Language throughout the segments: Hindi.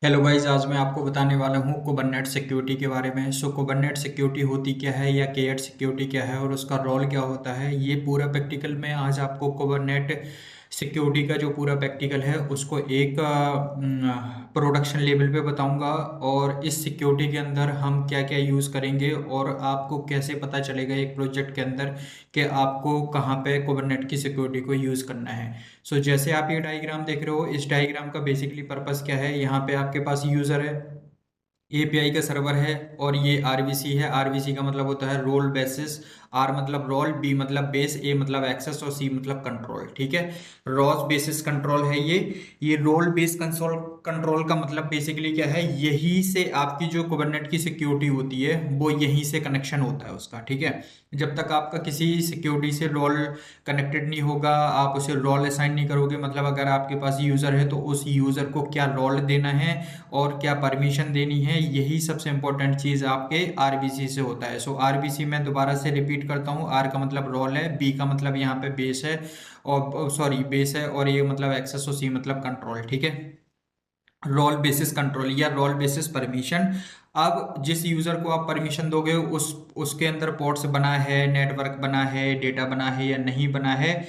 हेलो गाइस, आज मैं आपको बताने वाला हूँ कुबरनेट सिक्योरिटी के बारे में। कुबरनेट सिक्योरिटी होती क्या है या केएट सिक्योरिटी क्या है और उसका रोल क्या होता है, ये पूरा प्रैक्टिकल में आज आपको कुबरनेट सिक्योरिटी का जो पूरा प्रैक्टिकल है उसको एक प्रोडक्शन लेवल पे बताऊंगा। और इस सिक्योरिटी के अंदर हम क्या क्या यूज़ करेंगे और आपको कैसे पता चलेगा एक प्रोजेक्ट के अंदर कि आपको कहाँ पे कुबरनेट की सिक्योरिटी को यूज़ करना है। जैसे आप ये डायग्राम देख रहे हो, इस डायग्राम का बेसिकली पर्पस क्या है। यहाँ पे आपके पास यूजर है, एपीआई का सर्वर है और ये आरबीसी है। आरबीसी का मतलब होता है रोल बेसिस। आर मतलब रोल, बी मतलब बेस, ए मतलब एक्सेस और सी मतलब कंट्रोल। ठीक है, रोज बेसिस कंट्रोल है ये रोल बेस कंट्रोल। कंट्रोल का मतलब बेसिकली क्या है, यही से आपकी जो कुबरनेट की सिक्योरिटी होती है वो यहीं से कनेक्शन होता है उसका। ठीक है, जब तक आपका किसी सिक्योरिटी से रोल कनेक्टेड नहीं होगा, आप उसे रोल असाइन नहीं करोगे। मतलब अगर आपके पास यूजर है तो उस यूजर को क्या रोल देना है और क्या परमिशन देनी है, यही सबसे इंपॉर्टेंट चीज आपके आरबीसी से होता है। आरबीसी मैं दोबारा से रिपीट करता हूँ। आर का मतलब रोल है, बी का मतलब यहाँ पे बेस है, और सॉरी बेस है, और ये मतलब एक्सेस, और सी मतलब कंट्रोल। ठीक है, रोल बेसिस कंट्रोल या रोल बेसिस परमिशन। अब जिस यूजर को आप परमिशन दोगे उसके अंदर पोर्ट्स बना है, नेटवर्क बना है, डेटा बना है या नहीं बना है।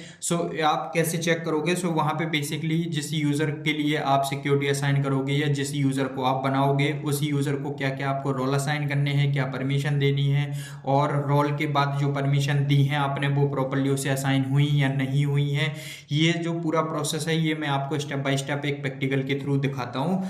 आप कैसे चेक करोगे? वहां पे बेसिकली जिस यूजर के लिए आप सिक्योरिटी असाइन करोगे या जिस यूजर को आप बनाओगे, उस यूजर को क्या क्या आपको रोल असाइन करने हैं, क्या परमिशन देनी है, और रोल के बाद जो परमिशन दी है आपने वो प्रॉपरली उसे असाइन हुई या नहीं हुई है। ये जो पूरा प्रोसेस है ये मैं आपको स्टेप बाय स्टेप एक प्रैक्टिकल के थ्रू दिखाता हूँ।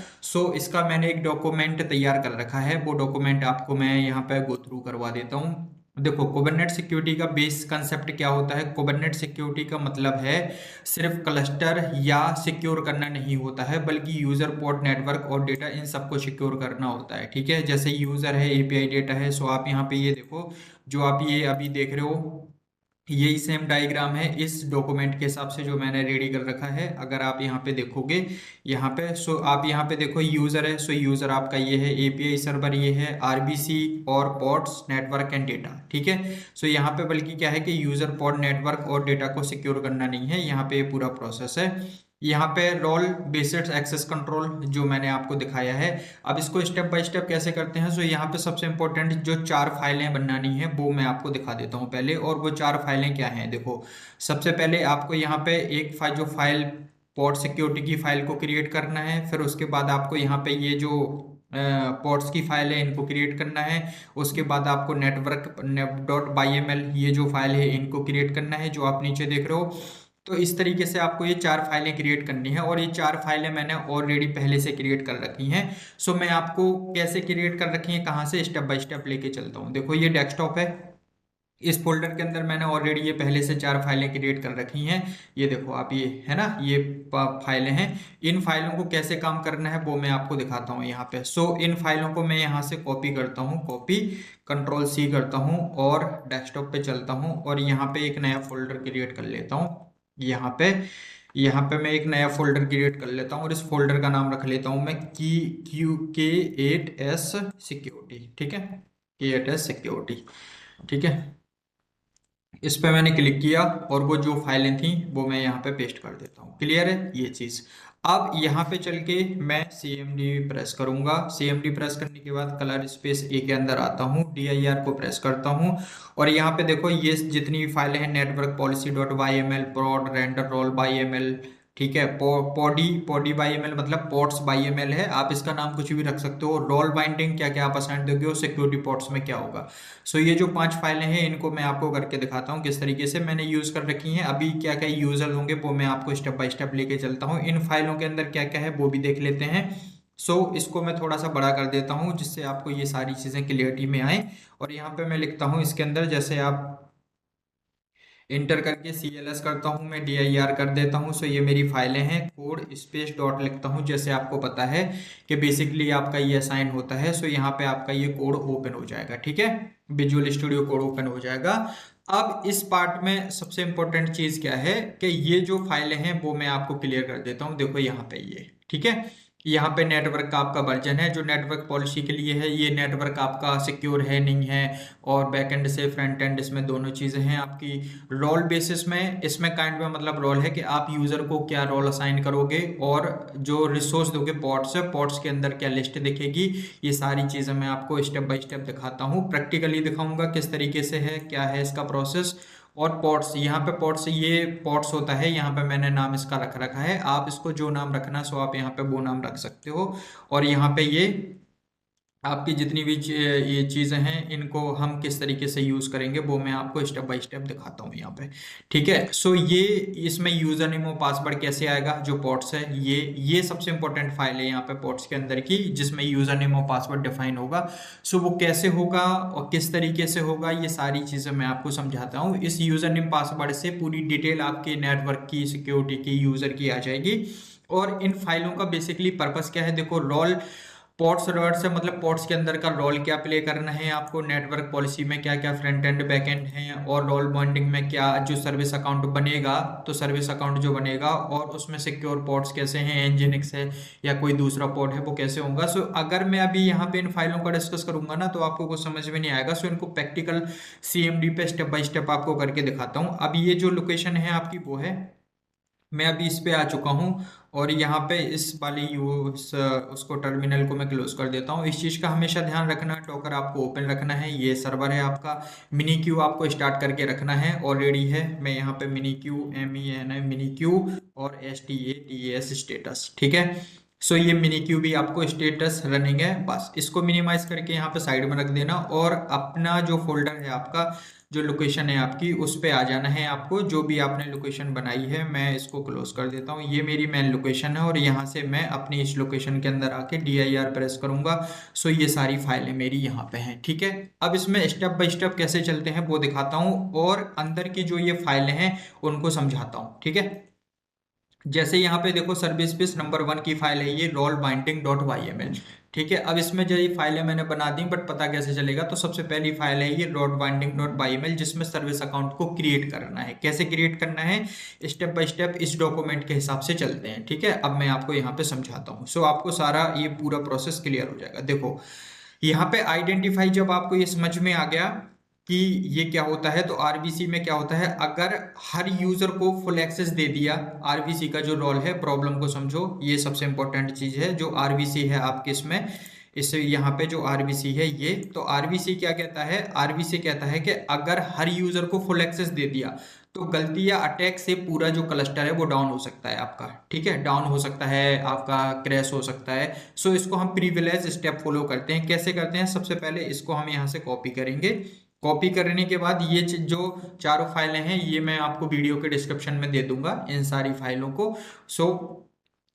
इसका मैंने एक डॉक्यूमेंट तैयार कर रखा है, वो डॉक्यूमेंट आपको मैं यहाँ पे गो थ्रू करवा देता हूँ। देखो, कुबरनेट सिक्योरिटी का बेस कंसेप्ट क्या होता है। कुबरनेट सिक्योरिटी का मतलब है सिर्फ क्लस्टर या सिक्योर करना नहीं होता है, बल्कि यूजर, पोर्ट, नेटवर्क और डेटा, इन सबको सिक्योर करना होता है। ठीक है, जैसे यूजर है, एपीआई डेटा है। आप यहाँ पे ये देखो, जो आप ये अभी देख रहे हो यही सेम डायग्राम है इस डॉक्यूमेंट के हिसाब से जो मैंने रेडी कर रखा है। अगर आप यहाँ पे देखोगे, यहाँ पे आप यहाँ पे देखो यूजर है। यूजर आपका ये है, एपीआई सर्वर ये है, आरबीसी और पोर्ट्स, नेटवर्क एंड डेटा। ठीक है, यहाँ पे बल्कि क्या है कि यूजर, पोर्ट, नेटवर्क और डेटा को सिक्योर करना नहीं है, यहाँ पे पूरा प्रोसेस है। यहाँ पे रोल बेस्ड एक्सेस कंट्रोल जो मैंने आपको दिखाया है। अब इसको स्टेप बाय स्टेप कैसे करते हैं। यहाँ पे सबसे इंपॉर्टेंट जो चार फाइलें बनानी है वो मैं आपको दिखा देता हूँ पहले। और वो चार फाइलें क्या हैं, देखो। सबसे पहले आपको यहाँ पे एक फाइल, जो फाइल पोर्ट सिक्योरिटी की फाइल को क्रिएट करना है। फिर उसके बाद आपको यहाँ पे ये जो पोर्ट्स की फाइल है इनको क्रिएट करना है। उसके बाद आपको network dot by M L ये जो फाइल है इनको क्रिएट करना है, जो आप नीचे देख रहे हो। तो इस तरीके से आपको ये चार फाइलें क्रिएट करनी है, और ये चार फाइलें मैंने ऑलरेडी पहले से क्रिएट कर रखी हैं। मैं आपको कैसे क्रिएट कर रखी है, कहाँ से, स्टेप बाय स्टेप लेके चलता हूँ। देखो, ये डेस्कटॉप है, इस फोल्डर के अंदर मैंने ऑलरेडी ये पहले से चार फाइलें क्रिएट कर रखी हैं। ये देखो आप, ये है ना, ये फाइलें हैं। इन फाइलों को कैसे काम करना है वो मैं आपको दिखाता हूँ यहाँ पे। इन फाइलों को मैं यहाँ से कॉपी करता हूँ, कॉपी, कंट्रोल सी करता हूँ और डेस्कटॉप पे चलता हूँ, और यहाँ पे एक नया फोल्डर क्रिएट कर लेता हूँ। यहाँ पे मैं एक नया फोल्डर क्रिएट कर लेता हूँ, और इस फोल्डर का नाम रख लेता हूँ मैं K8S सिक्योरिटी। ठीक है, K8S सिक्योरिटी। ठीक है, इस पे मैंने क्लिक किया और वो जो फाइलें थी वो मैं यहाँ पे पेस्ट कर देता हूँ। क्लियर है ये चीज़। अब यहाँ पे चल के मैं CMD प्रेस करूंगा। CMD प्रेस करने के बाद कलर स्पेस ए के अंदर आता हूँ, DIR को प्रेस करता हूँ, और यहाँ पे देखो ये जितनी भी फाइलें हैं, network policy dot Y M L, prod render role by M L, ठीक है, पॉडी पॉडी बाई एम एल मतलब पोर्ट्स बाई एम एल है। आप इसका नाम कुछ भी रख सकते हो। रोल बाइंडिंग क्या क्या आप असाइन दोगे, सिक्योरिटी पोर्ट्स में क्या होगा। ये जो पांच फाइलें हैं इनको मैं आपको करके दिखाता हूँ किस तरीके से मैंने यूज कर रखी हैं। अभी क्या क्या यूजर होंगे वो मैं आपको स्टेप बाय स्टेप लेके चलता हूँ। इन फाइलों के अंदर क्या क्या है वो भी देख लेते हैं। इसको मैं थोड़ा सा बड़ा कर देता हूँ जिससे आपको ये सारी चीजें क्लियरिटी में आए। और यहाँ पे मैं लिखता हूँ इसके अंदर, जैसे आप इंटर करके CLS करता हूँ, मैं DIR कर देता हूँ। ये मेरी फाइलें हैं, कोड स्पेस डॉट लिखता हूँ, जैसे आपको पता है कि बेसिकली आपका ये असाइन होता है। यहाँ पे आपका ये कोड ओपन हो जाएगा। ठीक है, विजुअल स्टूडियो कोड ओपन हो जाएगा। अब इस पार्ट में सबसे इंपॉर्टेंट चीज क्या है कि ये जो फाइलें हैं वो मैं आपको क्लियर कर देता हूँ। देखो यहाँ पे ये, ठीक है, यहाँ पे नेटवर्क का आपका वर्जन है जो नेटवर्क पॉलिसी के लिए है, ये नेटवर्क आपका सिक्योर है नहीं है, और बैक एंड से फ्रंट एंड, इसमें दोनों चीज़ें हैं आपकी। रोल बेसिस में इसमें काइंड में मतलब रोल है कि आप यूज़र को क्या रोल असाइन करोगे, और जो रिसोर्स दोगे पोर्ट्स है, पोर्ट्स के अंदर क्या लिस्ट दिखेगी, ये सारी चीज़ें मैं आपको स्टेप बाय स्टेप दिखाता हूँ, प्रैक्टिकली दिखाऊंगा किस तरीके से है, क्या है इसका प्रोसेस। और पोर्ट्स, यहाँ पे पोर्ट्स, ये पोर्ट्स होता है, यहाँ पे मैंने नाम इसका रख रखा है, आप इसको जो नाम रखना सो आप यहाँ पे वो नाम रख सकते हो। और यहाँ पे ये आपकी जितनी भी ये चीज़ें हैं इनको हम किस तरीके से यूज़ करेंगे वो मैं आपको स्टेप बाय स्टेप दिखाता हूँ यहाँ पे। ठीक है, सो ये इसमें यूज़र नेम और पासवर्ड कैसे आएगा, जो पोर्ट्स है ये सबसे इंपॉर्टेंट फाइल है यहाँ पे पोर्ट्स के अंदर की, जिसमें यूज़र नेम और पासवर्ड डिफाइन होगा। सो वो कैसे होगा और किस तरीके से होगा, ये सारी चीज़ें मैं आपको समझाता हूँ। इस यूज़र नेम पासवर्ड से पूरी डिटेल आपके नेटवर्क की, सिक्योरिटी की, यूज़र की आ जाएगी। और इन फाइलों का बेसिकली पर्पस क्या है, देखो रोल, पोर्ट्स रोड से मतलब पोर्ट्स के अंदर का रोल क्या प्ले करना है आपको, नेटवर्क पॉलिसी में क्या क्या फ्रंट एंड बैक एंड है, और रोल बॉन्डिंग में क्या जो सर्विस अकाउंट बनेगा, तो सर्विस अकाउंट जो बनेगा और उसमें सिक्योर पोर्ट्स कैसे हैं, एनजिनिक्स है या कोई दूसरा पोर्ट है वो कैसे होगा। सो अगर मैं अभी यहाँ पे इन फाइलों का डिस्कस करूंगा ना तो आपको कुछ समझ में नहीं आएगा। सो इनको प्रैक्टिकल सीएमडी पे स्टेप बाय स्टेप आपको करके दिखाता हूँ। अब ये जो लोकेशन है आपकी वो है, मैं अभी इस पे आ चुका हूँ, और यहाँ पे इस वाली उसको टर्मिनल को मैं क्लोज कर देता हूँ। इस चीज़ का हमेशा ध्यान रखना, टोकर आपको ओपन रखना है, ये सर्वर है आपका। मिनी क्यू आपको स्टार्ट करके रखना है, ऑलरेडी है, मैं यहाँ पे mini Q MEN mini Q और STATAS स्टेटस, ठीक है। सो ये मिनी क्यू भी आपको स्टेटस रनिंग है, बस इसको मिनिमाइज करके यहाँ पे साइड में रख देना, और अपना जो फोल्डर है आपका, जो लोकेशन है आपकी, उस पे आ जाना है आपको, जो भी आपने लोकेशन बनाई है। मैं इसको क्लोज कर देता हूँ, ये मेरी मेन लोकेशन है, और यहाँ से मैं अपनी इस लोकेशन के अंदर आके DIR प्रेस करूंगा। सो ये सारी फाइलें मेरी यहाँ पे हैं, ठीक है। अब इसमें स्टेप बाय स्टेप कैसे चलते हैं वो दिखाता हूँ, और अंदर की जो ये फाइलें हैं उनको समझाता हूँ, ठीक है। जैसे यहाँ पे देखो सर्विस पेज नंबर 1 की फाइल है ये रोल बाइंडिंग डॉट YML, ठीक है। अब इसमें जो ये फाइलें मैंने बना दी, बट पता कैसे चलेगा, तो सबसे पहली फाइल है ये रोल बाइंडिंग डॉट YML, जिसमें सर्विस अकाउंट को क्रिएट करना है। कैसे क्रिएट करना है, स्टेप बाय स्टेप इस डॉक्यूमेंट के हिसाब से चलते हैं, ठीक है। अब मैं आपको यहाँ पे समझाता हूँ, सो आपको सारा ये पूरा प्रोसेस क्लियर हो जाएगा। देखो यहाँ पे आइडेंटिफाई, जब आपको ये समझ में आ गया कि ये क्या होता है, तो आरबीसी में क्या होता है, अगर हर यूजर को फुल एक्सेस दे दिया, आरबीसी का जो रोल है, प्रॉब्लम को समझो, ये सबसे इंपॉर्टेंट चीज है। जो आरबीसी है आपके इसमें, इस यहाँ पे जो आरबीसी है ये, तो आरबीसी क्या कहता है, आरबीसी कहता है कि अगर हर यूजर को फुल एक्सेस दे दिया तो गलती या अटैक से पूरा जो क्लस्टर है वो डाउन हो सकता है आपका, ठीक है, डाउन हो सकता है आपका, क्रैश हो सकता है। सो इसको हम प्रिविलेज स्टेप फॉलो करते हैं। कैसे करते हैं, सबसे पहले इसको हम यहाँ से कॉपी करेंगे। कॉपी करने के बाद ये जो चारों फाइलें हैं ये मैं आपको वीडियो के डिस्क्रिप्शन में दे दूंगा, इन सारी फाइलों को। सो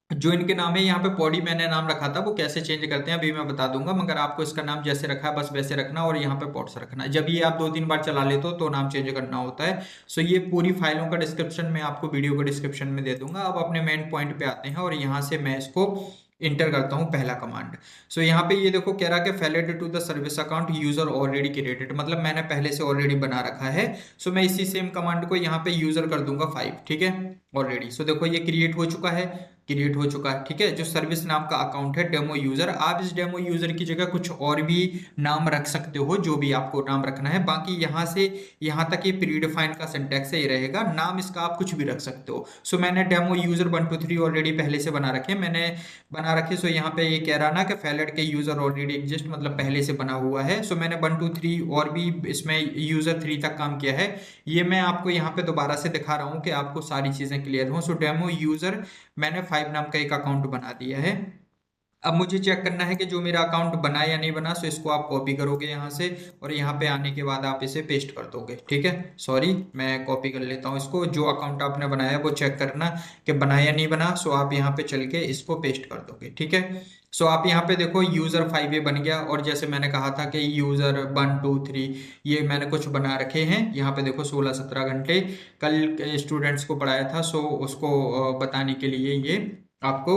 जो इनके नाम है, यहाँ पे पॉडी मैंने नाम रखा था, वो कैसे चेंज करते हैं अभी मैं बता दूंगा, मगर आपको इसका नाम जैसे रखा है बस वैसे रखना, और यहाँ पे पॉट्स रखना। जब ये आप 2-3 बार चला लेते हो तो नाम चेंज करना होता है। सो ये पूरी फाइलों का डिस्क्रिप्शन मैं आपको वीडियो के डिस्क्रिप्शन में दे दूंगा। अब अपने मेन पॉइंट पे आते हैं, और यहाँ से मैं इसको इंटर करता हूँ पहला कमांड। सो यहाँ पे ये देखो कह रहा है कि valid to the service account user already created, मतलब मैंने पहले से ऑलरेडी बना रखा है। सो मैं इसी सेम कमांड को यहाँ पे यूजर कर दूंगा 5, ठीक है, ऑलरेडी। सो देखो ये क्रिएट हो चुका है, क्रिएट हो चुका है, ठीक है। जो सर्विस नाम का अकाउंट है डेमो यूजर, आप इस डेमो यूजर की जगह कुछ और भी नाम रख सकते हो, जो भी आपको नाम रखना है। बाकी यहाँ से यहाँ तक ये प्री डिफाइंड का सिंटैक्स है, ये रहेगा, नाम इसका आप कुछ भी रख सकते हो। सो मैंने डेमो यूजर 1 2 3 ऑलरेडी पहले से बना रखे, मैंने बना रखे। सो यहाँ पे ये कह रहा ना कि वैलिड के यूजर ऑलरेडी एग्जिस्ट, मतलब पहले से बना हुआ है। सो मैंने 1 2 3 और भी इसमें यूजर 3 तक काम किया है। ये मैं आपको यहाँ पे दोबारा से दिखा रहा हूँ कि आपको सारी चीजें क्लियर हो। सो डेमो यूजर मैंने 5 नाम का एक अकाउंट बना दिया है। अब मुझे चेक करना है कि जो मेरा अकाउंट बना या नहीं बना। सो इसको आप कॉपी करोगे यहाँ से, और यहाँ पे आने के बाद आप इसे पेस्ट कर दोगे, ठीक है। सॉरी मैं कॉपी कर लेता हूँ इसको। जो अकाउंट आपने बनाया वो चेक करना कि बना या नहीं बना। सो आप यहाँ पे चल के इसको पेस्ट कर दोगे, ठीक है। सो आप यहाँ पे देखो यूजर 5 ये बन गया, और जैसे मैंने कहा था कि यूजर 1 2 3 ये मैंने कुछ बना रखे हैं। यहाँ पे देखो 16-17 घंटे कल स्टूडेंट्स को पढ़ाया था, सो उसको बताने के लिए ये आपको।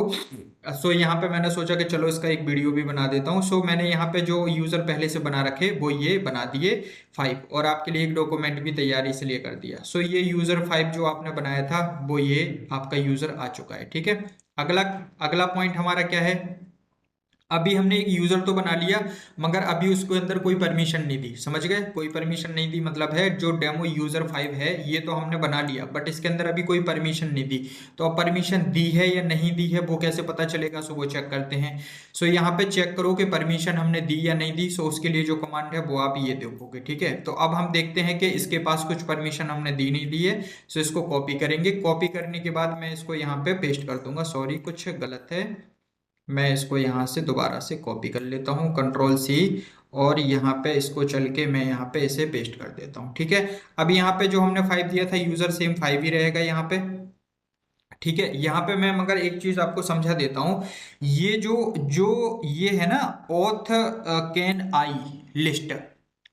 सो यहाँ पे मैंने सोचा कि चलो इसका एक वीडियो भी बना देता हूँ। सो मैंने यहाँ पे जो यूजर पहले से बना रखे वो ये बना दिए 5, और आपके लिए एक डॉक्यूमेंट भी तैयारी से लिए कर दिया। सो ये यूजर 5 जो आपने बनाया था वो ये आपका यूजर आ चुका है, ठीक है। अगला अगला पॉइंट हमारा क्या है, अभी हमने एक यूजर तो बना लिया मगर अभी उसके अंदर कोई परमिशन नहीं दी, समझ गए, कोई परमिशन नहीं दी मतलब है जो डेमो यूजर 5 है ये तो हमने बना लिया बट इसके अंदर अभी कोई परमिशन नहीं दी। तो अब परमिशन दी है या नहीं दी है वो कैसे पता चलेगा, सो वो चेक करते हैं। सो यहाँ पे चेक करो कि परमिशन हमने दी या नहीं दी। सो उसके लिए जो कमांड है वो आप ये देखोगे, ठीक है। तो अब हम देखते हैं कि इसके पास कुछ परमिशन हमने दी नहीं दी है। सो इसको कॉपी करेंगे, कॉपी करने के बाद मैं इसको यहाँ पे पेस्ट कर दूंगा, सॉरी कुछ गलत है, मैं इसको यहाँ से दोबारा से कॉपी कर लेता हूँ, कंट्रोल सी, और यहाँ पे इसको चल के मैं यहाँ पे इसे पेस्ट कर देता हूँ, ठीक है। अब यहाँ पे जो हमने 5 दिया था यूजर सेम 5 ही रहेगा यहाँ पे, ठीक है। यहाँ पे मैं मगर एक चीज आपको समझा देता हूँ, ये जो जो ये है ना ऑथ कैन आई लिस्ट,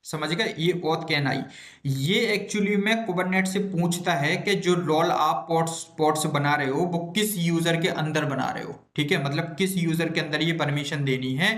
समझ गए, ये ऑथ कैन आई, ये एक्चुअली में कुबरनेट से पूछता है कि जो रोल आप पोर्ट्स पोर्ट्स बना रहे हो वो किस यूजर के अंदर बना रहे हो, ठीक है, मतलब किस यूजर के अंदर ये परमिशन देनी है।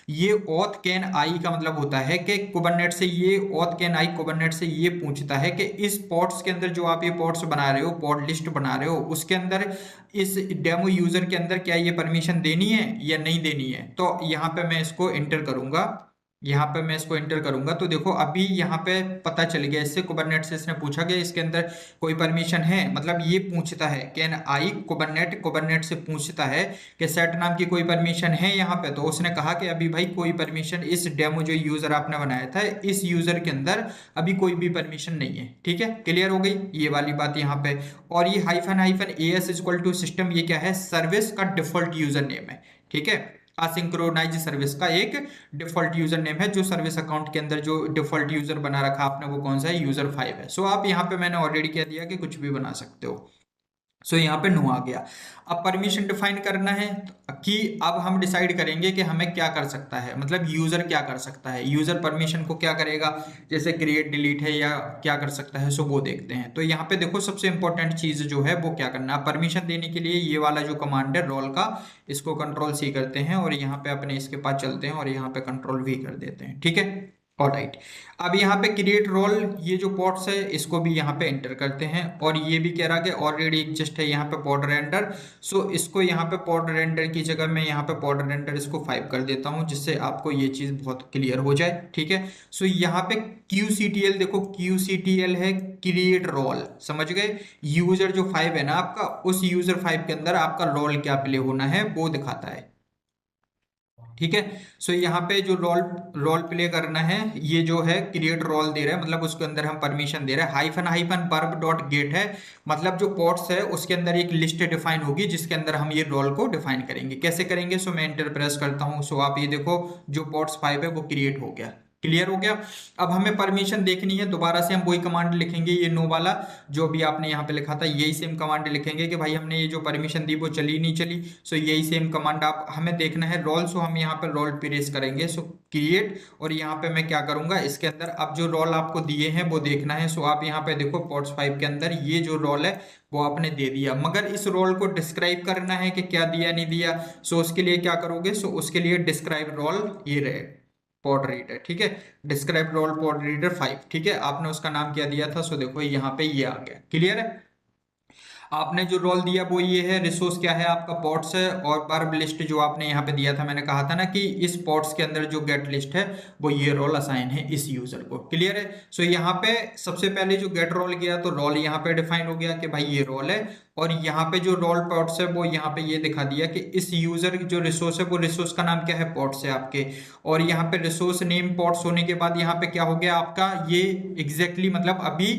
ये ऑथ कैन आई का मतलब होता है कि कुबरनेट से ये ऑथ कैन आई कुबरनेट से ये पूछता है कि इस पोर्ट्स के अंदर जो आप ये पोर्ट्स बना रहे हो, पोर्ट लिस्ट बना रहे हो, उसके अंदर इस डेमो यूजर के अंदर क्या ये परमिशन देनी है या नहीं देनी है। तो यहाँ पे मैं इसको एंटर करूंगा, यहाँ पे मैं इसको एंटर करूंगा तो देखो अभी यहाँ पे पता चल गया, इससे कुबरनेट से इसने पूछा कि इसके अंदर कोई परमिशन है, मतलब ये पूछता है कैन आई कुबरनेट, कुबरनेट से पूछता है कि सेट नाम की कोई परमिशन है यहाँ पे। तो उसने कहा कि अभी भाई कोई परमिशन इस डेमो जो यूजर आपने बनाया था इस यूजर के अंदर अभी कोई भी परमिशन नहीं है, ठीक है, क्लियर हो गई ये वाली बात यहाँ पे। और ये hyphen hyphen AS equal to system, ये क्या है, सर्विस का डिफॉल्ट यूजर नेम है, ठीक है, असिंक्रोनाइज सर्विस का एक डिफॉल्ट यूजर नेम है, जो सर्विस अकाउंट के अंदर जो डिफॉल्ट यूजर बना रखा आपने वो कौन सा है, यूजर 5 है। सो आप यहाँ पे मैंने ऑलरेडी कह दिया कि कुछ भी बना सकते हो। सो यहाँ पे नो आ गया। अब परमिशन डिफाइन करना है कि अब हम डिसाइड करेंगे कि हमें क्या कर सकता है, मतलब यूजर क्या कर सकता है, यूजर परमिशन को क्या करेगा, जैसे क्रिएट डिलीट है या क्या कर सकता है। सो वो देखते हैं। तो यहाँ पे देखो सबसे इंपॉर्टेंट चीज जो है वो क्या करना है, परमिशन देने के लिए ये वाला जो कमांड है रोल का, इसको कंट्रोल सी करते हैं और यहाँ पे अपने इसके पास चलते हैं और यहाँ पे कंट्रोल वी कर देते हैं, ठीक है। ऑलराइट, अब यहाँ पे क्रिएट रोल, ये जो पॉड्स है इसको भी यहाँ पे एंटर करते हैं और ये भी कह रहा कि ऑलरेडी एग्जिस्ट है यहाँ पे पॉड रेंडर। सो इसको यहाँ पे पॉड रेंडर की जगह मैं यहाँ पे पॉड रेंडर इसको 5 कर देता हूँ, जिससे आपको ये चीज बहुत क्लियर हो जाए, ठीक है। सो यहाँ पे QCTL देखो, QCTL है क्रिएट रोल, समझ गए, यूजर जो 5 है ना आपका, उस यूजर 5 के अंदर आपका रोल क्या प्ले होना है वो दिखाता है, ठीक है। सो यहाँ पे जो रोल रोल प्ले करना है, ये जो है क्रिएट रोल दे रहा है, मतलब उसके अंदर हम परमिशन दे रहे हैं, hyphen hyphen verb dot gate है, मतलब जो पोर्ट्स है उसके अंदर एक लिस्ट डिफाइन होगी जिसके अंदर हम ये रोल को डिफाइन करेंगे। कैसे करेंगे, सो मैं एंटर प्रेस करता हूँ। सो आप ये देखो जो पोर्ट्स 5 है वो क्रिएट हो गया, क्लियर हो गया। अब हमें परमिशन देखनी है, दोबारा से हम वही कमांड लिखेंगे, ये नो वाला जो भी आपने यहाँ पे लिखा था यही सेम कमांड लिखेंगे कि भाई हमने ये जो परमिशन दी वो चली नहीं चली। सो यही सेम कमांड आप हमें देखना है रोल। सो हम यहाँ पे रोल प्रेस करेंगे, सो क्रिएट, और यहाँ पे मैं क्या करूंगा इसके अंदर अब जो रोल आपको दिए हैं वो देखना है। सो आप यहाँ पे देखो पोर्ट्स 5 के अंदर ये जो रोल है वो आपने दे दिया, मगर इस रोल को डिस्क्राइब करना है कि क्या दिया नहीं दिया। सो उसके लिए क्या करोगे, सो उसके लिए डिस्क्राइब रोल ये रहे पॉड रीडर, ठीक है, डिस्क्राइब रोल पॉड रीडर 5, ठीक है, आपने उसका नाम क्या दिया था। सो देखो यहाँ पे ये आ गया, क्लियर है। आपने जो रोल दिया वो ये है, रिसोर्स क्या है आपका पॉट्स है, और वर्ब लिस्ट जो आपने यहाँ पे दिया था, मैंने कहा था ना कि इस पॉट्स के अंदर जो गेट लिस्ट है वो ये रोल असाइन है इस यूजर को, क्लियर है। सो यहाँ पे सबसे पहले जो गेट रोल किया तो रोल यहाँ पे डिफाइन हो गया कि भाई ये रोल है, और यहाँ पे जो रोल पॉट्स है वो यहाँ पे ये दिखा दिया कि इस यूजर जो रिसोर्स है वो रिसोर्स का नाम क्या है, पॉट्स है आपके, और यहाँ पे रिसोर्स नेम पॉट्स होने के बाद यहाँ पे क्या हो गया आपका ये एग्जैक्टली मतलब अभी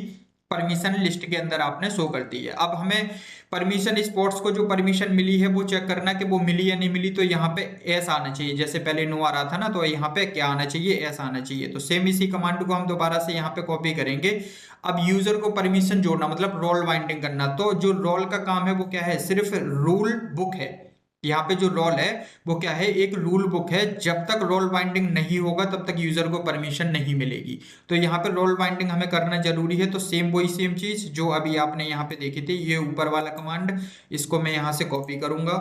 परमिशन लिस्ट के अंदर आपने शो कर दी है। अब हमें परमिशन स्पॉट्स को जो परमिशन मिली है वो चेक करना कि वो मिली या नहीं मिली। तो यहाँ पे एस आना चाहिए, जैसे पहले नो आ रहा था ना, तो यहाँ पे क्या आना चाहिए, एस आना चाहिए। तो सेम इसी कमांड को हम दोबारा से यहाँ पे कॉपी करेंगे। अब यूजर को परमिशन जोड़ना मतलब रोल बाइंडिंग करना, तो जो रोल का काम है वो क्या है, सिर्फ रूल बुक है। यहाँ पे जो रोल है वो क्या है, एक रूल बुक है, जब तक रोल बाइंडिंग नहीं होगा तब तक यूजर को परमिशन नहीं मिलेगी। तो यहाँ पे रोल बाइंडिंग हमें करना जरूरी है। तो सेम वही सेम चीज जो अभी आपने यहाँ पे देखी थी, ये ऊपर वाला कमांड, इसको मैं यहाँ से कॉपी करूंगा,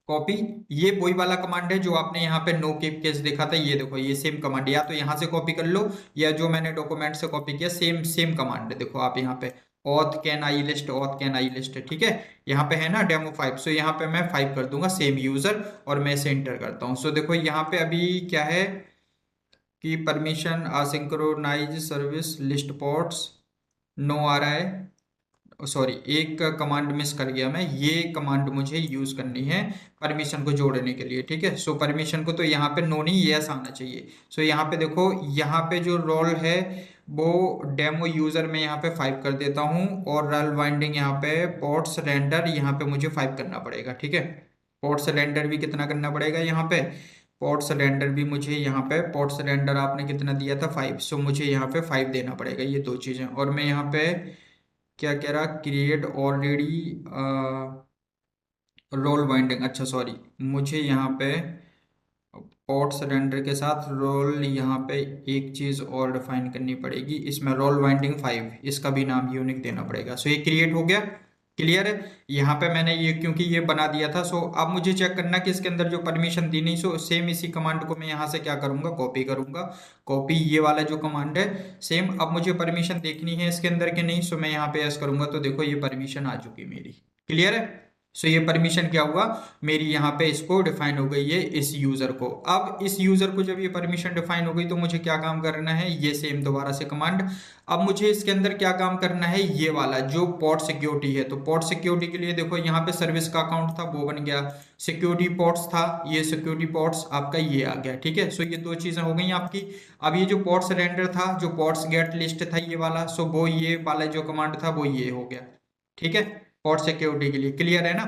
कॉपी, ये वही वाला कमांड है जो आपने यहाँ पे नो कीप केस देखा था, ये देखो ये सेम कमांड, या तो यहाँ से कॉपी कर लो या जो मैंने डॉक्यूमेंट से कॉपी किया सेम सेम कमांड है, देखो आप यहाँ पे auth can I list, auth can I list, ठीक है। यहाँ पे है ना डेमो 5, सो यहाँ पे मैं 5 कर दूंगा सेम यूजर, और मैं इसे इंटर करता हूँ। सो देखो यहाँ पे अभी क्या है कि permission asynchronize service list ports नो आ रहा है, सॉरी एक कमांड मिस कर गया मैं, ये कमांड मुझे यूज करनी है परमिशन को जोड़ने के लिए, ठीक है। सो परमिशन को तो यहाँ पे नो नहीं यस आना चाहिए। सो यहाँ पे देखो, यहाँ पे जो रोल है वो डेमो यूजर में यहाँ पे 5 कर देता हूँ, और रल वाइंडिंग यहाँ पे पोर्ट्स रेंडर यहाँ पे मुझे 5 करना पड़ेगा, ठीक है। पोर्ट्स रेंडर भी कितना करना पड़ेगा यहाँ पे, पोर्ट्स रेंडर भी मुझे यहाँ पे, पोर्ट्स रेंडर आपने कितना दिया था 5, सो मुझे यहाँ पे 5 देना पड़ेगा, ये दो चीजें। और मैं यहाँ पे क्या कह रहा, क्रिएट ऑलरेडी रोल बाइंडिंग, अच्छा सॉरी, मुझे यहाँ पे पोर्ट सरेंडर के साथ रोल यहाँ पे एक चीज और डिफाइन करनी पड़ेगी, इसमें रोल बाइंडिंग 5, इसका भी नाम यूनिक देना पड़ेगा। सो ये क्रिएट हो गया, क्लियर है। यहाँ पे मैंने ये क्योंकि ये बना दिया था, सो अब मुझे चेक करना कि इसके अंदर जो परमिशन दी नहीं, सो सेम इसी कमांड को मैं यहाँ से क्या करूंगा, कॉपी करूंगा। कॉपी ये वाला जो कमांड है सेम, अब मुझे परमिशन देखनी है इसके अंदर के नहीं, सो मैं यहाँ पे एस करूंगा, तो देखो ये परमिशन आ चुकी मेरी, क्लियर है। सो ये परमिशन क्या हुआ मेरी, यहाँ पे इसको डिफाइन हो गई है इस यूजर को। अब इस यूजर को जब ये परमिशन डिफाइन हो गई तो मुझे क्या काम करना है, ये सेम दोबारा से कमांड। अब मुझे इसके अंदर क्या काम करना है, ये वाला जो पोर्ट सिक्योरिटी है, तो पोर्ट सिक्योरिटी के लिए देखो यहाँ पे सर्विस का अकाउंट था वो बन गया, सिक्योरिटी पोर्ट्स था, ये सिक्योरिटी पोर्ट्स आपका ये आ गया, ठीक है। सो ये दो चीजें हो गई आपकी। अब ये जो पोर्ट सरेंडर था, जो पोर्ट्स गेट लिस्ट था ये वाला, सो वो ये वाला जो कमांड था वो ये हो गया, ठीक है, पोर्ट सिक्योरिटी के लिए, क्लियर है ना।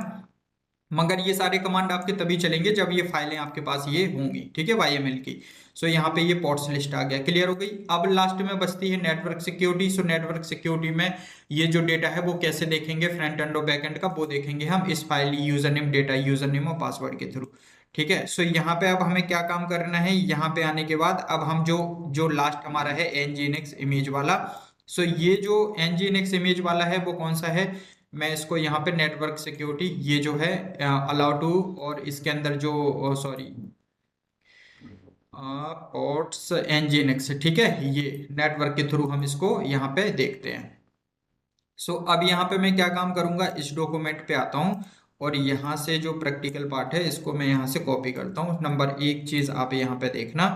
मगर ये सारे कमांड आपके तभी चलेंगे जब ये फाइलें आपके पास ये होंगी, ठीक है, YML की। सो यहाँ पे ये पोर्ट्स लिस्ट आ गया, क्लियर हो गई। अब लास्ट में बचती है network security. So network security में ये जो डेटा है वो कैसे देखेंगे, फ्रंट एंड और बैक एंड का, वो देखेंगे हम इस file user name, data user name और पासवर्ड के थ्रू, ठीक है। सो यहाँ पे अब हमें क्या काम करना है, यहाँ पे आने के बाद अब हम जो जो लास्ट हमारा है nginx इमेज वाला, सो ये जो nginx इमेज वाला है वो कौन सा है, मैं इसको यहाँ पे नेटवर्क सिक्योरिटी ये जो है अलाउ टू, और इसके अंदर जो सॉरी पोर्ट्स nginx, ठीक है, ये नेटवर्क के थ्रू हम इसको यहाँ पे देखते हैं। सो अब यहाँ पे मैं क्या काम करूंगा, इस डॉक्यूमेंट पे आता हूँ, और यहाँ से जो प्रैक्टिकल पार्ट है इसको मैं यहाँ से कॉपी करता हूँ। नंबर एक चीज आप यहाँ पे देखना,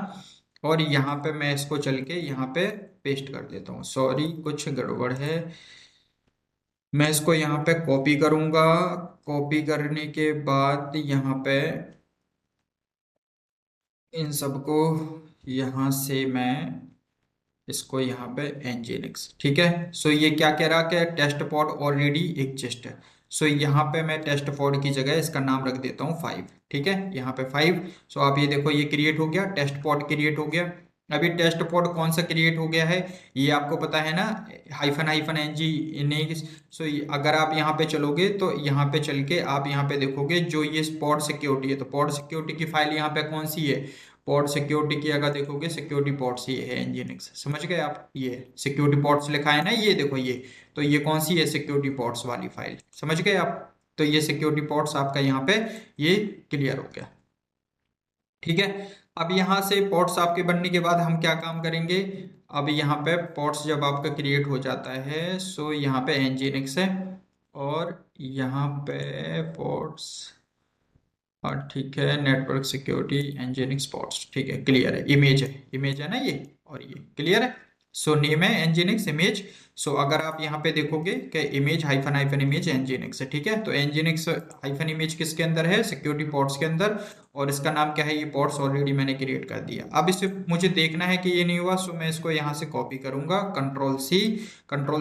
और यहाँ पे मैं इसको चल के यहाँ पे पेस्ट कर देता हूँ, सॉरी कुछ गड़बड़ है। मैं इसको यहाँ पे कॉपी करूंगा, कॉपी करने के बाद यहाँ पे इन सबको यहाँ से मैं इसको यहाँ पे nginx, ठीक है। सो ये क्या कह रहा कि टेस्ट पॉड ऑलरेडी एग्जिस्ट है। सो यहाँ पे मैं टेस्ट पॉड की जगह इसका नाम रख देता हूँ 5, ठीक है, यहाँ पे 5। सो आप ये देखो ये क्रिएट हो गया, टेस्ट पॉड क्रिएट हो गया। अभी टेस्ट पॉड कौन सा क्रिएट हो गया है ये आपको पता है ना, हाइफन हाइफन ng। सो अगर आप यहाँ पे चलोगे तो यहाँ पे चल के आप यहाँ पे देखोगे जो ये पॉड सिक्योरिटी है, तो पॉड सिक्योरिटी की फाइल यहाँ पे कौन सी है, पॉड सिक्योरिटी की अगर देखोगे सिक्योरिटी पॉड्स ये है nginx, समझ गए आप, ये सिक्योरिटी पॉड्स लिखा है ना, ये देखो ये, तो ये कौन सी है, सिक्योरिटी पॉड्स वाली फाइल, समझ गए आप। तो ये सिक्योरिटी पॉड्स आपका यहाँ पे ये क्लियर हो गया, ठीक है। अब यहाँ से पोर्ट्स आपके बनने के बाद हम क्या काम करेंगे, अब यहाँ पे पोर्ट्स जब आपका क्रिएट हो जाता है, सो यहाँ पे nginx है, और यहाँ पे पोर्ट्स, और ठीक है, नेटवर्क सिक्योरिटी nginx पोर्ट्स, ठीक है, क्लियर है, इमेज है ना ये, और ये क्लियर है। सो नेम है nginx इमेज। सो अगर आप यहाँ पे देखोगे कि image hyphen hyphen image nginx है, ठीक है, तो nginx हाइफन इमेज किसके अंदर है, सिक्योरिटी पोर्ट्स के अंदर, और इसका नाम क्या है, ये पोर्ट्स ऑलरेडी मैंने क्रिएट कर दिया। अब इसे मुझे देखना है कि ये नहीं हुआ, सो मैं इसको यहाँ से कॉपी करूंगा, कंट्रोल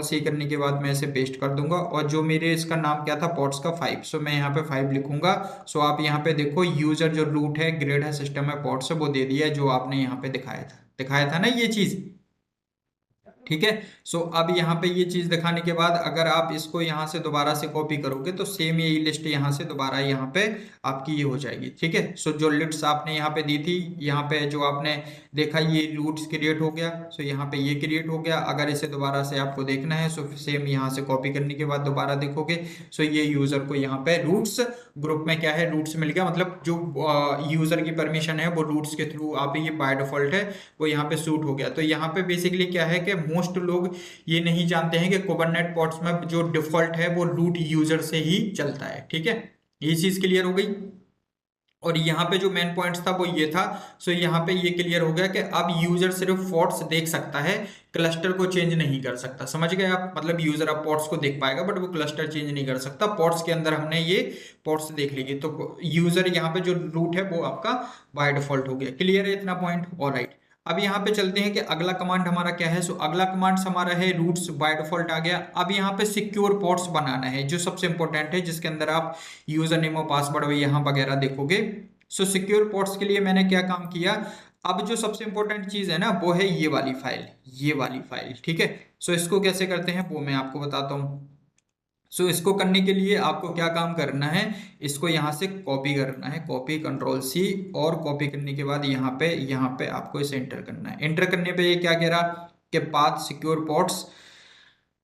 सी करने के बाद मैं इसे पेस्ट कर दूंगा, और जो मेरे इसका नाम क्या था पोर्ट्स का 5, सो मैं यहाँ पे 5 लिखूंगा। सो आप यहाँ पे देखो यूजर जो रूट है, ग्रेड है, सिस्टम है, पोर्ट्स है, वो दे दिया है जो आपने यहाँ पे दिखाया था ना ये चीज, ठीक है। सो अब यहाँ पे ये चीज दिखाने के बाद अगर आप इसको यहाँ से दोबारा से कॉपी करोगे तो सेम यही लिस्ट यहाँ से दोबारा यहाँ पे आपकी ये हो जाएगी, ठीक है। सो जो लिस्ट्स आपने यहाँ पे दी थी, यहाँ पे जो आपने देखा ये रूट्स क्रिएट हो गया, सो यहाँ पे ये क्रिएट हो गया। अगर इसे दोबारा से आपको देखना है सो सेम यहाँ से कॉपी करने के बाद दोबारा देखोगे, सो ये यूजर को यहाँ पे रूट्स ग्रुप में क्या है, रूट्स मिल गया, मतलब जो यूजर की परमिशन है वो रूट्स के थ्रू आप ये बाय डिफॉल्ट है वो यहाँ पे सूट हो गया। तो यहाँ पे बेसिकली क्या है कि मोस्ट लोग ये नहीं जानते हैं कि कुबरनेट पॉड्स में जो डिफॉल्ट है वो रूट यूजर से ही चलता है। ठीक है, ये चीज क्लियर हो गई। और यहाँ पे जो मेन पॉइंट्स था वो ये था। सो यहाँ पे ये क्लियर हो गया कि अब यूजर सिर्फ पॉड्स देख सकता है, क्लस्टर को चेंज नहीं कर सकता। समझ गए आप? मतलब यूजर अब पॉड्स को देख पाएगा बट वो क्लस्टर चेंज नहीं कर सकता। पॉड्स के अंदर हमने ये पॉड्स देख ली, तो यूजर यहाँ पे जो रूट है वो आपका बाय डिफॉल्ट हो गया। क्लियर है इतना पॉइंट? ऑलराइट, अब यहाँ पे चलते हैं कि अगला कमांड हमारा क्या है। सो अगला कमांड हमारा है रूट्स बाय डिफॉल्ट आ गया। अब यहाँ पे सिक्योर पोर्ट्स बनाना है जो सबसे इंपॉर्टेंट है, जिसके अंदर आप यूजर नेम और पासवर्ड यहाँ वगैरह देखोगे। सो सिक्योर पोर्ट्स के लिए मैंने क्या काम किया, अब जो सबसे इंपॉर्टेंट चीज है ना वो है ये वाली फाइल, ये वाली फाइल। ठीक है, सो इसको कैसे करते हैं वो मैं आपको बताता हूँ। सो इसको करने के लिए आपको क्या काम करना है, इसको यहाँ से कॉपी करना है, कॉपी कंट्रोल सी, और कॉपी करने के बाद यहाँ पे आपको इसे एंटर करना है। एंटर करने पे ये क्या कह रहा कि path secure ports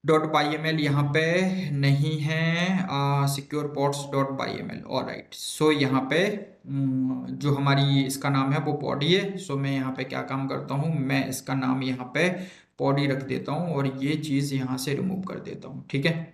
dot by M L यहाँ पे नहीं है, secure ports dot by M L. All right, so यहाँ पे जो हमारी इसका नाम है वो पॉडी है। सो मैं यहाँ पे क्या काम करता हूँ, मैं इसका नाम यहाँ पे पॉडी रख देता हूँ और ये चीज यहाँ से रिमूव कर देता हूँ। ठीक है,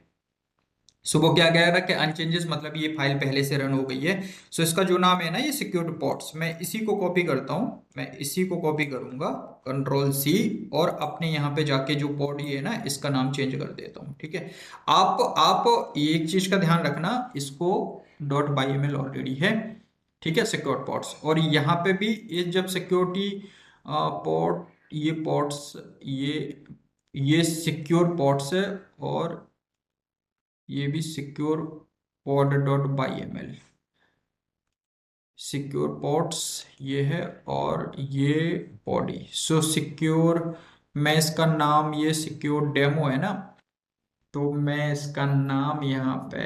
सो वो क्या कह रहा है कि अनचेंजेस, मतलब ये फाइल पहले से रन हो गई है। सो इसका जो नाम है ना ये सिक्योर पोर्ट्स, मैं इसी को कॉपी करता हूँ, मैं इसी को कॉपी करूंगा कंट्रोल सी, और अपने यहाँ पे जाके जो पॉडी है ना इसका नाम चेंज कर देता हूँ। ठीक है, आप एक चीज का ध्यान रखना, इसको dot by M L already है। ठीक है, सिक्योर पोर्ट्स, और यहाँ पे भी ये जब सिक्योरिटी पोर्ट, ये पोर्ट्स, ये सिक्योर पोर्ट्स है, और ये भी secure pod dot by M L, secure ports ये है, और ये बॉडी। सो सिक्योर, मैं इसका नाम, ये सिक्योर डेमो है ना, तो मैं इसका नाम यहाँ पे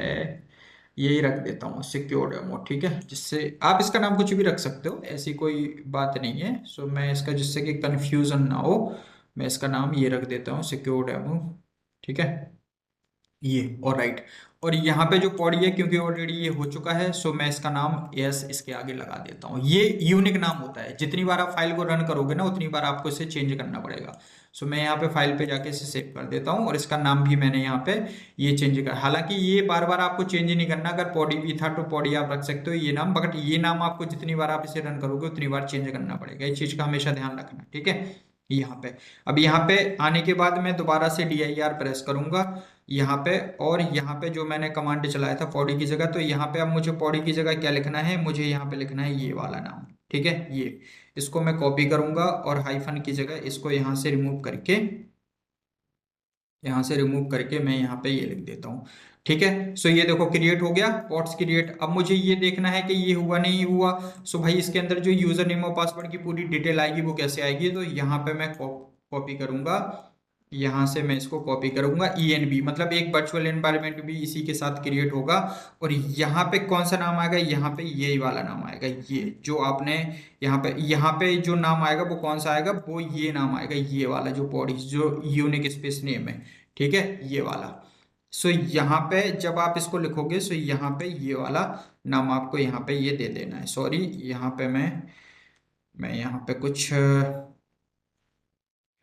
यही रख देता हूँ, सिक्योर डेमो। ठीक है, जिससे आप इसका नाम कुछ भी रख सकते हो, ऐसी कोई बात नहीं है। सो मैं इसका, जिससे कि कंफ्यूजन ना हो, मैं इसका नाम ये रख देता हूँ, सिक्योर डेमो। ठीक है, ये और राइट, और यहाँ पे जो पॉडी है क्योंकि ऑलरेडी ये हो चुका है, सो मैं इसका नाम एस इसके आगे लगा देता हूँ। ये यूनिक नाम होता है, जितनी बार आप फाइल को रन करोगे ना उतनी बार आपको इसे चेंज करना पड़ेगा। सो मैं यहाँ पे फाइल पे जाके इसे सेव कर देता हूँ, और इसका नाम भी मैंने यहाँ पे ये चेंज कर, हालांकि ये बार बार आपको चेंज नहीं करना। अगर पॉडी भी था तो पॉडी आप रख सकते हो ये नाम, बट ये नाम आपको जितनी बार आप इसे रन करोगे उतनी बार चेंज करना पड़ेगा। इस चीज का हमेशा ध्यान रखना। ठीक है, यहाँ पे, अब यहाँ पे आने के बाद मैं दोबारा से DIR प्रेस करूंगा यहाँ पे, और यहाँ पे जो मैंने कमांड चलाया था पॉडी की जगह, तो यहाँ पे अब मुझे पॉडी की जगह क्या लिखना है, मुझे यहाँ पे लिखना है ये वाला नाम। ठीक है, ये इसको मैं कॉपी करूंगा और हाइफन की जगह इसको यहाँ से रिमूव करके, यहाँ से रिमूव करके मैं यहाँ पे ये लिख देता हूँ। ठीक है, सो ये देखो क्रिएट हो गया, पॉट्स क्रिएट। अब मुझे ये देखना है कि ये हुआ नहीं हुआ। सो भाई इसके अंदर जो यूजर नेम और पासवर्ड की पूरी डिटेल आएगी वो कैसे आएगी, तो यहाँ पे मैं कॉपी करूंगा, यहाँ से मैं इसको कॉपी करूंगा ENB, मतलब एक वर्चुअल एनवायरनमेंट भी इसी के साथ क्रिएट होगा। और यहाँ पे कौन सा नाम आएगा, यहाँ पे यही वाला नाम आएगा, ये जो आपने यहाँ पे जो नाम आएगा वो कौन सा आएगा, वो ये नाम आएगा, ये वाला जो बॉडी जो यूनिक स्पेस नेम है। ठीक है, ये वाला। सो यहाँ पे जब आप इसको लिखोगे, सो यहाँ पे ये वाला नाम आपको यहाँ पे ये दे देना है। सॉरी, यहाँ पे मैं यहाँ पे कुछ,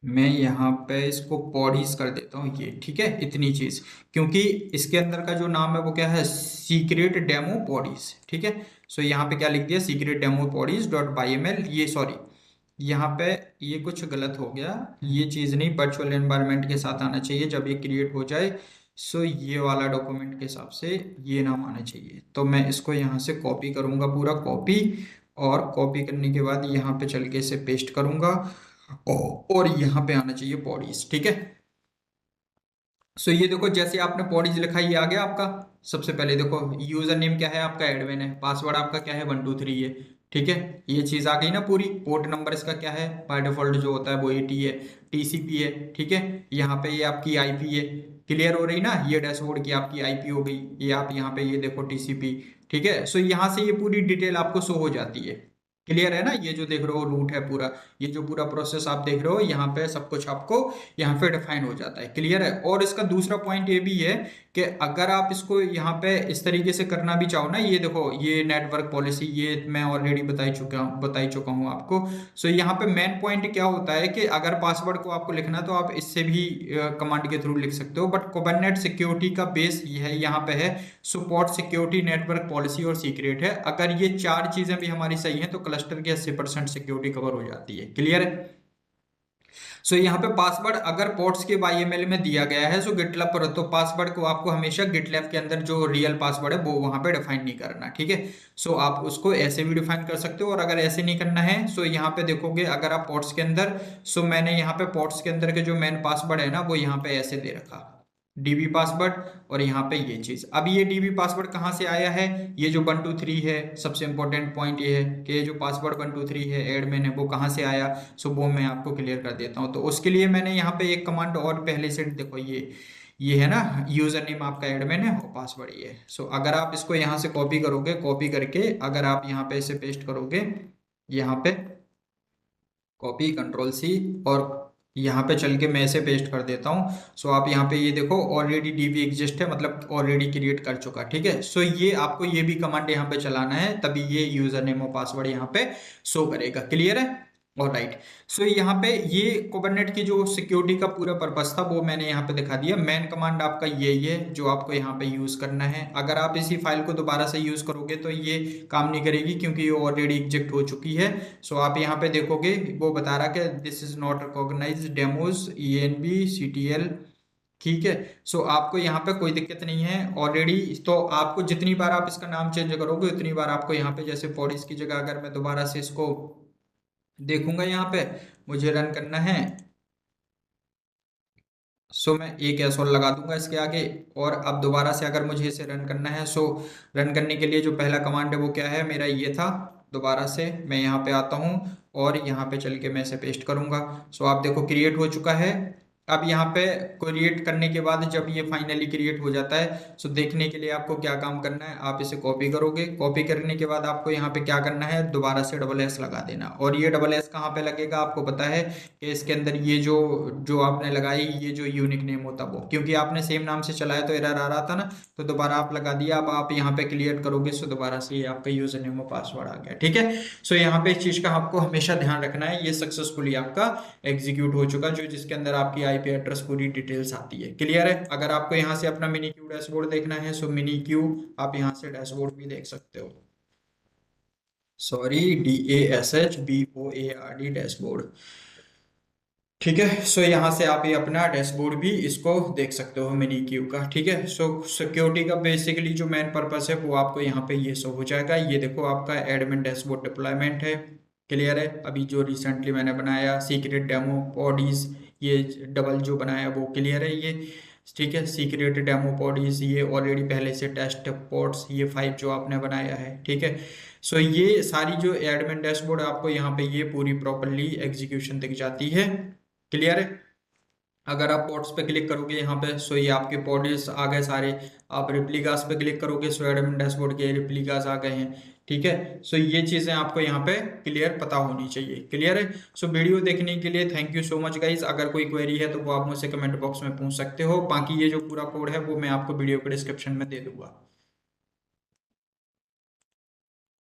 मैं यहाँ पे इसको पॉडीज कर देता हूँ ये। ठीक है, इतनी चीज, क्योंकि इसके अंदर का जो नाम है वो क्या है, सीक्रेट डेमो पॉडीज। ठीक है, सो यहाँ पे क्या लिख दिया, secret demo pods dot by M L. ये सॉरी, यहाँ पे ये कुछ गलत हो गया, ये चीज नहीं, वर्चुअल एनवायरनमेंट के साथ आना चाहिए जब ये क्रिएट हो जाए। सो ये वाला डॉक्यूमेंट के हिसाब से ये नाम आना चाहिए। तो मैं इसको यहाँ से कॉपी करूंगा, पूरा कॉपी, और कॉपी करने के बाद यहाँ पे चल के इसे पेस्ट करूंगा, और यहाँ पे आना चाहिए बॉडीज। ठीक है, सो ये देखो जैसे आपने बॉडीज लिखा ये आ गया आपका। सबसे पहले देखो यूजर नेम क्या है आपका, एडमिन है, पासवर्ड आपका क्या है 123 है। ठीक है, ये चीज आ गई ना पूरी। पोर्ट नंबर इसका क्या है, बाय डिफॉल्ट जो होता है वो 80 है, TCP है। ठीक है, यहाँ पे ये आपकी IP है, क्लियर हो रही ना, ये डैशबोर्ड की आपकी IP हो गई, ये आप यहाँ पे ये देखो TCP। ठीक है, सो यहाँ से ये पूरी डिटेल आपको शो हो जाती है। क्लियर है ना, ये जो देख रहे हो रूट है पूरा, ये जो पूरा प्रोसेस आप देख रहे हो यहाँ पे सब कुछ आपको यहाँ पे डिफाइन हो जाता है। क्लियर है, और इसका दूसरा पॉइंट ये भी है कि अगर आप इसको यहाँ पे इस तरीके से करना भी चाहो ना, ये देखो ये नेटवर्क पॉलिसी ये मैं ऑलरेडी बता ही चुका हूँ आपको। सो यहाँ पे मेन पॉइंट क्या होता है कि अगर पासवर्ड को आपको लिखना तो आप इससे भी कमांड के थ्रू लिख सकते हो, बट कुबरनेट सिक्योरिटी का बेस ये है, यहाँ पे है सपोर्ट सिक्योरिटी, नेटवर्क पॉलिसी और सीक्रेट है। अगर ये चार चीजें भी हमारी सही हैं तो क्लस्टर की 80% सिक्योरिटी कवर हो जाती है। क्लियर है? सो यहाँ पे पासवर्ड अगर पोर्ट्स के YML में दिया गया है, सो गिटलैब पर, तो पासवर्ड को आपको हमेशा गिटलैब के अंदर जो रियल पासवर्ड है वो वहां पे डिफाइन नहीं करना, ठीक है। सो आप उसको ऐसे भी डिफाइन कर सकते हो, और अगर ऐसे नहीं करना है सो यहाँ पे देखोगे अगर आप पोर्ट्स के अंदर, सो मैंने यहाँ पे पोर्ट्स के अंदर के जो मेन पासवर्ड है ना वो यहाँ पे ऐसे दे रखा डीबी पासवर्ड, और यहाँ पे ये चीज। अब ये डीबी पासवर्ड कहाँ से आया है, ये जो 123 है, सबसे इंपॉर्टेंट पॉइंट ये है कि जो पासवर्ड 123 है एडमिन है वो कहाँ से आया, सो वो मैं आपको क्लियर कर देता हूँ। तो उसके लिए मैंने यहाँ पे एक कमांड और पहले से, देखो ये है ना यूजर नेम आपका एडमिन है और पासवर्ड ये है। सो अगर आप इसको यहाँ से कॉपी करोगे, कॉपी करके अगर आप यहाँ पे इसे पेस्ट करोगे, यहाँ पे कॉपी कंट्रोल C, और यहाँ पे चल के मैं इसे पेस्ट कर देता हूँ। सो आप यहाँ पे ये देखो ऑलरेडी डीबी एग्जिस्ट है, मतलब ऑलरेडी क्रिएट कर चुका, ठीक है। सो ये आपको ये भी कमांड यहाँ पे चलाना है, तभी ये यूजर नेम और पासवर्ड यहाँ पे शो करेगा। क्लियर है? और राइट। सो यहाँ पे ये कुबरनेट की जो सिक्योरिटी का पूरा पर्पस था वो मैंने यहाँ पे दिखा दिया। मेन कमांड आपका यही है जो आपको यहाँ पे यूज करना है। अगर आप इसी फाइल को दोबारा से यूज करोगे तो ये काम नहीं करेगी, क्योंकि ये ऑलरेडी एग्जिस्ट हो चुकी है। सो आप यहाँ पे देखोगे वो बता रहा कि this is not recognise demos ENB CTL, ठीक है। सो आपको यहाँ पे कोई दिक्कत नहीं है ऑलरेडी। तो आपको जितनी बार आप इसका नाम चेंज करोगे उतनी बार आपको यहाँ पे, जैसे फॉर की जगह अगर मैं दोबारा से इसको देखूंगा, यहाँ पे मुझे रन करना है, सो मैं एक एसोल लगा दूंगा इसके आगे। और अब दोबारा से अगर मुझे इसे रन करना है, सो रन करने के लिए जो पहला कमांड है वो क्या है मेरा, ये था। दोबारा से मैं यहाँ पे आता हूँ और यहाँ पे चल के मैं इसे पेस्ट करूंगा। सो आप देखो क्रिएट हो चुका है। अब यहाँ पे क्रिएट करने के बाद जब ये फाइनली क्रिएट हो जाता है, सो देखने के लिए आपको क्या काम करना है, आप इसे कॉपी करोगे। कॉपी करने के बाद आपको यहाँ पे क्या करना है, दोबारा से SS लगा देना। और ये SS कहाँ पे लगेगा आपको पता है कि इसके अंदर ये जो जो आपने लगाई, ये जो यूनिक नेम होता वो, क्योंकि आपने सेम नाम से चलाया तो एरर आ रहा था ना, तो दोबारा आप लगा दिया। अब आप यहाँ पे क्लियर करोगे सो दोबारा से ये आपका यूजर नेम और पासवर्ड आ गया, ठीक है। सो यहाँ पे इस चीज का आपको हमेशा ध्यान रखना है। ये सक्सेसफुली आपका एग्जीक्यूट हो चुका, जो जिसके अंदर आपकी IP एड्रेस पूरी डिटेल्स आती है। क्लियर है? अगर आपको यहाँ से अपना मिनी क्यू डैशबोर्ड देखना है, सो मिनी क्यू आप यहाँ से डैशबोर्ड भी देख सकते हो। सॉरी, DASHBOARD डैशबोर्ड, ठीक है। सो यहाँ से आप ये अपना डैशबोर्ड भी इसको देख सकते हो मिनी क्यू का, ठीक है। सो सिक्योरिटी का बेसिकली जो मेन पर्पस है वो आपको यहाँ पे ये शो हो जाएगा। ये देखो आपका एडमिन डैशबोर्ड डिप्लॉयमेंट है। क्लियर है? अभी जो रिसेंटली मैंने बनाया सीक्रेट डेमो पॉडीज, ये डबल जो बनाया वो क्लियर है ये, ठीक है। सीक्रेट डेमो पॉडीज ये ऑलरेडी पहले से टेस्ट पोर्ट्स, ये 5 जो आपने बनाया है, ठीक है। सो ये सारी जो एडमिन डैशबोर्ड आपको यहाँ पे ये पूरी प्रॉपरली एग्जीक्यूशन दिख जाती है। क्लियर है? अगर आप पोर्ट्स पे क्लिक करोगे यहाँ पे, सो ये आपके पोर्ट्स आ गए सारे। आप रिप्लिकास पे क्लिक करोगे सो एडमिन डैशबोर्ड के रिप्लिकास आ गए हैं, ठीक है। सो ये चीजें आपको यहाँ पे क्लियर पता होनी चाहिए। क्लियर है? सो वीडियो देखने के लिए thank you so much guys. अगर कोई क्वेरी है तो वो आप मुझसे कमेंट बॉक्स में पूछ सकते हो। बाकी ये जो पूरा कोड है वो मैं आपको वीडियो के डिस्क्रिप्शन में दे दूंगा।